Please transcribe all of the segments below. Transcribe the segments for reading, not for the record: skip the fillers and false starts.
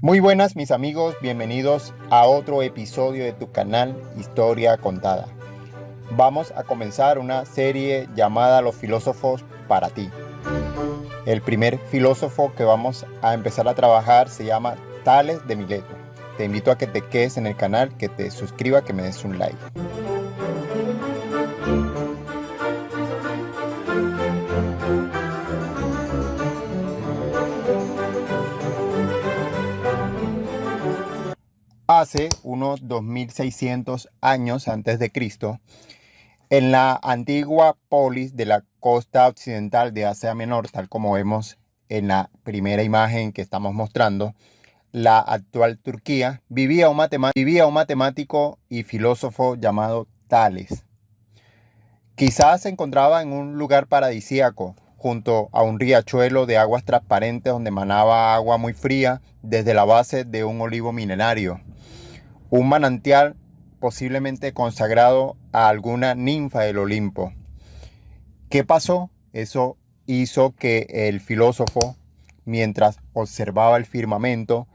Muy buenas mis amigos, bienvenidos a otro episodio de tu canal Historia Contada. Vamos a comenzar una serie llamada Los filósofos para ti. El primer filósofo que vamos a empezar a trabajar se llama Tales de Mileto. Te invito a que te quedes en el canal, que te suscribas, que me des un like. Hace unos 2600 años antes de Cristo, en la antigua polis de la costa occidental de Asia Menor, tal como vemos en la primera imagen que estamos mostrando, la actual Turquía, vivía un matemático y filósofo llamado Tales. Quizás se encontraba en un lugar paradisíaco, junto a un riachuelo de aguas transparentes donde manaba agua muy fría desde la base de un olivo milenario. Un manantial posiblemente consagrado a alguna ninfa del Olimpo. ¿Qué pasó? Eso hizo que el filósofo, mientras observaba el firmamento,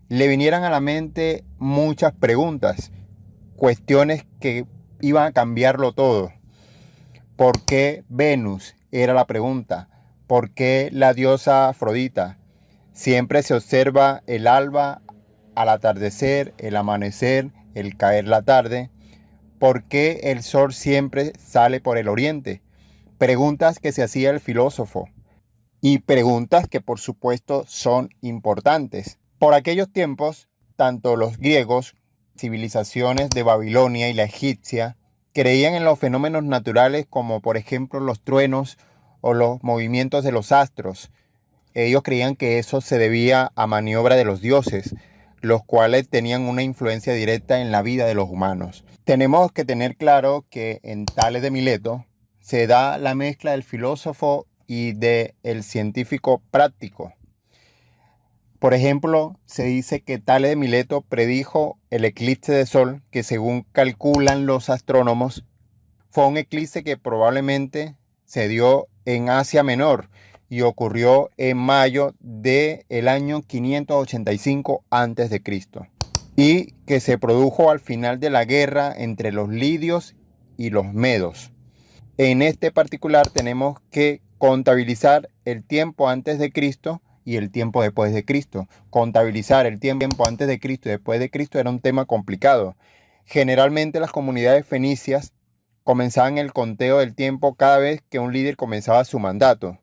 le vinieran a la mente muchas preguntas, cuestiones que iban a cambiarlo todo. ¿Por qué Venus? Era la pregunta. ¿Por qué la diosa Afrodita? Siempre se observa el alba al atardecer, el amanecer, el caer la tarde. ¿Por qué el sol siempre sale por el oriente? Preguntas que se hacía el filósofo y preguntas que por supuesto son importantes. Por aquellos tiempos, tanto los griegos, civilizaciones de Babilonia y la egipcia, creían en los fenómenos naturales como por ejemplo los truenos o los movimientos de los astros. Ellos creían que eso se debía a maniobra de los dioses, los cuales tenían una influencia directa en la vida de los humanos. Tenemos que tener claro que en Tales de Mileto se da la mezcla del filósofo y del científico práctico. Por ejemplo, se dice que Tales de Mileto predijo el eclipse de sol, que según calculan los astrónomos, fue un eclipse que probablemente se dio en Asia Menor y ocurrió en mayo del año 585 a.C. y que se produjo al final de la guerra entre los lidios y los medos. En este particular tenemos que contabilizar el tiempo antes de Cristo y el tiempo después de Cristo. Contabilizar el tiempo antes de Cristo y después de Cristo era un tema complicado. Generalmente las comunidades fenicias comenzaban el conteo del tiempo cada vez que un líder comenzaba su mandato.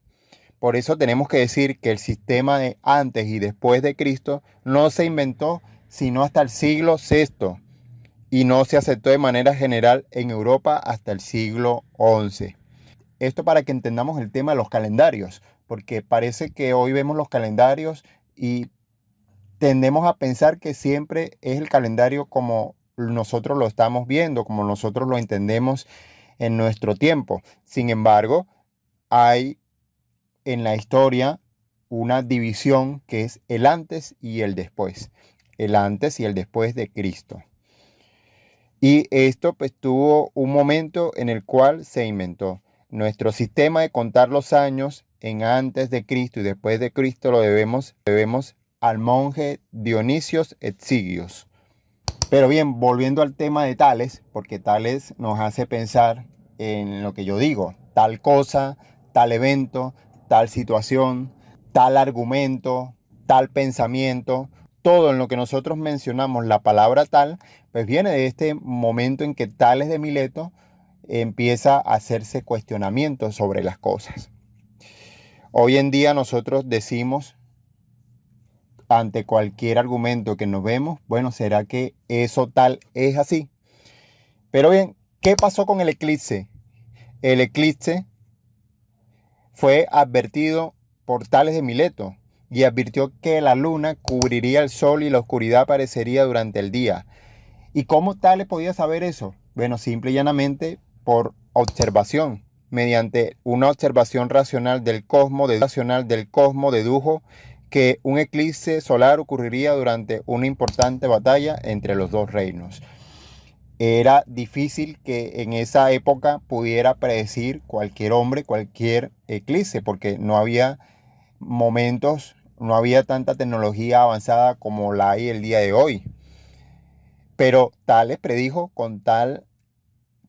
Por eso tenemos que decir que el sistema de antes y después de Cristo no se inventó sino hasta el siglo VI y no se aceptó de manera general en Europa hasta el siglo XI. Esto para que entendamos el tema de los calendarios, porque parece que hoy vemos los calendarios y tendemos a pensar que siempre es el calendario como nosotros lo estamos viendo, como nosotros lo entendemos en nuestro tiempo. Sin embargo, hay en la historia una división que es el antes y el después. El antes y el después de Cristo. Y esto pues tuvo un momento en el cual se inventó. Nuestro sistema de contar los años en antes de Cristo y después de Cristo lo debemos al monje Dionisios Exiguos. Pero bien, volviendo al tema de Tales, porque Tales nos hace pensar en lo que yo digo, tal cosa, tal evento, tal situación, tal argumento, tal pensamiento, todo en lo que nosotros mencionamos la palabra tal, pues viene de este momento en que Tales de Mileto empieza a hacerse cuestionamientos sobre las cosas. Hoy en día nosotros decimos ante cualquier argumento que nos vemos, bueno, ¿será que eso tal es así? Pero bien, ¿qué pasó con el eclipse? El eclipse fue advertido por Tales de Mileto y advirtió que la luna cubriría el sol y la oscuridad aparecería durante el día. ¿Y cómo Tales podía saber eso? Bueno, simple y llanamente por observación. Mediante una observación racional del cosmos, dedujo que un eclipse solar ocurriría durante una importante batalla entre los dos reinos. Era difícil que en esa época pudiera predecir cualquier hombre, cualquier eclipse, porque no había momentos, no había tanta tecnología avanzada como la hay el día de hoy. Pero Tales predijo con tal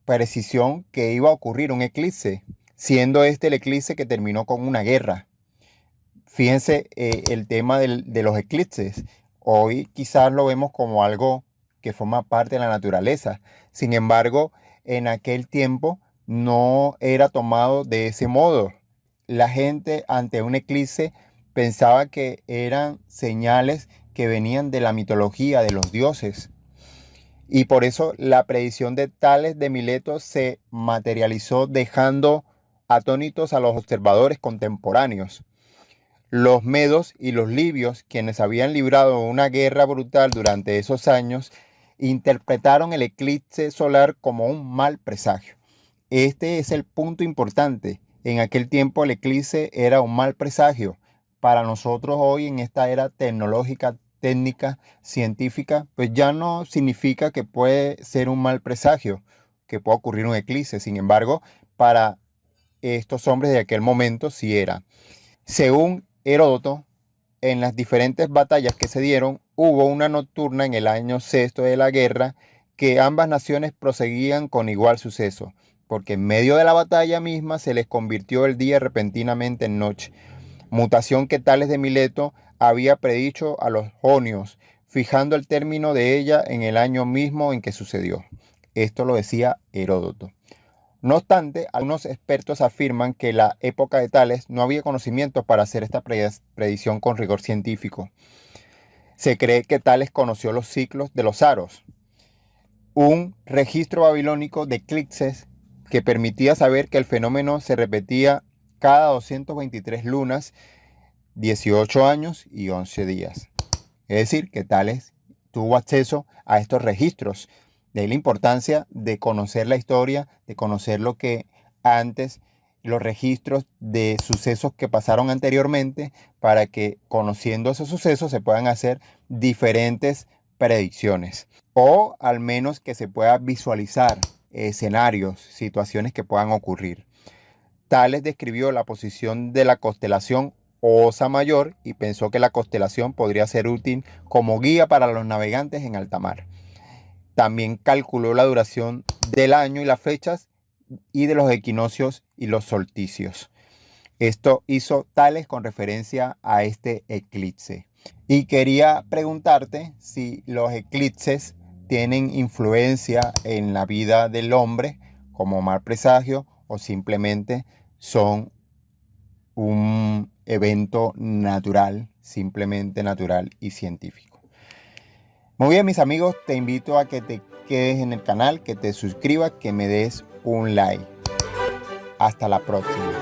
precisión que iba a ocurrir un eclipse, siendo este el eclipse que terminó con una guerra. Fíjense el tema de los eclipses. Hoy quizás lo vemos como algo que forma parte de la naturaleza. Sin embargo, en aquel tiempo no era tomado de ese modo. La gente ante un eclipse pensaba que eran señales que venían de la mitología de los dioses. Y por eso la predicción de Tales de Mileto se materializó dejando atónitos a los observadores contemporáneos. Los medos y los libios, quienes habían librado una guerra brutal durante esos años, interpretaron el eclipse solar como un mal presagio. Este es el punto importante. En aquel tiempo el eclipse era un mal presagio. Para nosotros hoy en esta era tecnológica, técnica, científica, pues ya no significa que puede ser un mal presagio, que pueda ocurrir un eclipse. Sin embargo, para estos hombres de aquel momento sí era. Según Heródoto, en las diferentes batallas que se dieron, hubo una nocturna en el año sexto de la guerra que ambas naciones proseguían con igual suceso, porque en medio de la batalla misma se les convirtió el día repentinamente en noche, mutación que Tales de Mileto había predicho a los jonios, fijando el término de ella en el año mismo en que sucedió. Esto lo decía Heródoto. No obstante, algunos expertos afirman que en la época de Tales no había conocimientos para hacer esta predicción con rigor científico. Se cree que Tales conoció los ciclos de los aros, un registro babilónico de eclipses que permitía saber que el fenómeno se repetía cada 223 lunas, 18 años y 11 días. Es decir, que Tales tuvo acceso a estos registros. De ahí la importancia de conocer la historia, de conocer lo que antes, los registros de sucesos que pasaron anteriormente, para que conociendo esos sucesos se puedan hacer diferentes predicciones. O al menos que se pueda visualizar escenarios, situaciones que puedan ocurrir. Tales describió la posición de la constelación Osa Mayor y pensó que la constelación podría ser útil como guía para los navegantes en alta mar. También calculó la duración del año y las fechas y de los equinoccios y los solsticios. Esto hizo Tales con referencia a este eclipse. Y quería preguntarte si los eclipses tienen influencia en la vida del hombre como mal presagio o simplemente son un evento natural, simplemente natural y científico. Muy bien, mis amigos, te invito a que te quedes en el canal, que te suscribas, que me des un like. Hasta la próxima.